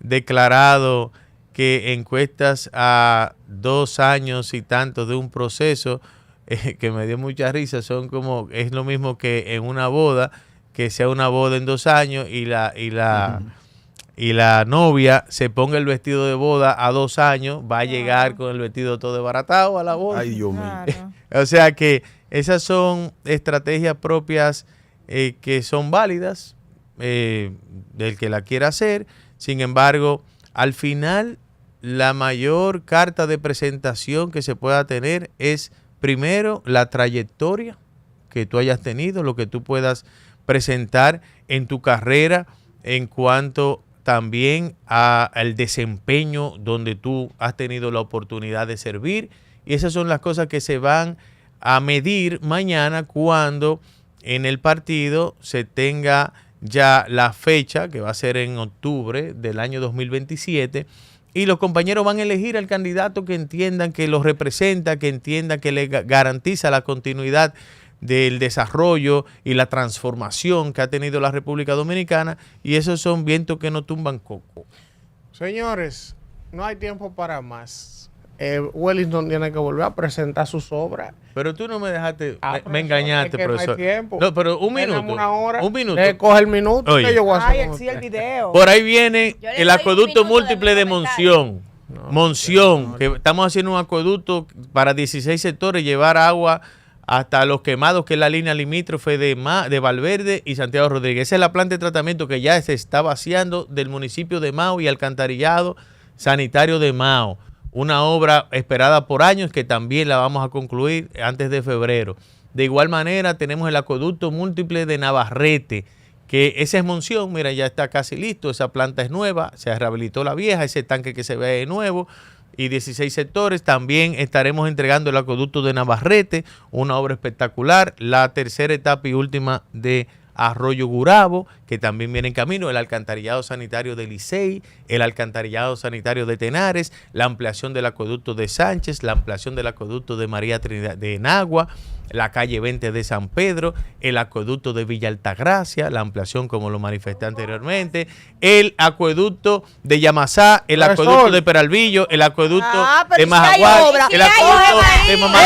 declarado que encuestas a 2 años y tanto de un proceso, que me dio mucha risa, es lo mismo que en una boda, que sea una boda en 2 años y la novia se ponga el vestido de boda a 2 años, va a llegar con el vestido todo desbaratado a la boda. Ay, Dios mío. Claro. O sea que esas son estrategias propias que son válidas del que la quiera hacer. Sin embargo, al final, la mayor carta de presentación que se pueda tener es, primero, la trayectoria que tú hayas tenido, lo que tú puedas presentar en tu carrera en cuanto también al desempeño donde tú has tenido la oportunidad de servir. Y esas son las cosas que se van a medir mañana cuando en el partido se tenga ya la fecha, que va a ser en octubre del año 2027, y los compañeros van a elegir al candidato que entiendan que los representa, que entiendan que le garantiza la continuidad del desarrollo y la transformación que ha tenido la República Dominicana, y esos son vientos que no tumban coco. Señores, no hay tiempo para más. Wellington tiene que volver a presentar sus obras. Pero tú no me dejaste, profesor, me engañaste, es que profesor. No hay tiempo. No, pero un Tenemos minuto. una hora. Un minuto. Coge el minuto. Oye. Que yo voy a hacer Ay, con sí, el usted. video. Por ahí viene Yo le el doy un acueducto minuto múltiple de de mi Monción. Monción, que estamos haciendo un acueducto para 16 sectores, llevar agua hasta Los Quemados, que es la línea limítrofe de Valverde y Santiago Rodríguez. Esa es la planta de tratamiento que ya se está vaciando del municipio de Mao y alcantarillado sanitario de Mao. Una obra esperada por años que también la vamos a concluir antes de febrero. De igual manera, tenemos el acueducto múltiple de Navarrete, que esa es Monción, mira, ya está casi listo, esa planta es nueva, se rehabilitó la vieja, ese tanque que se ve nuevo, y 16 sectores. También estaremos entregando el acueducto de Navarrete, una obra espectacular, la tercera etapa y última de Arroyo Gurabo, que también viene en camino, el alcantarillado sanitario de Licey, el alcantarillado sanitario de Tenares, la ampliación del acueducto de Sánchez, la ampliación del acueducto de María Trinidad de Enagua, la calle 20 de San Pedro, el acueducto de Villa Altagracia, la ampliación como lo manifesté anteriormente, el acueducto de Yamasá, el acueducto de Peralvillo, el acueducto de Majagual, el acueducto de Mamá.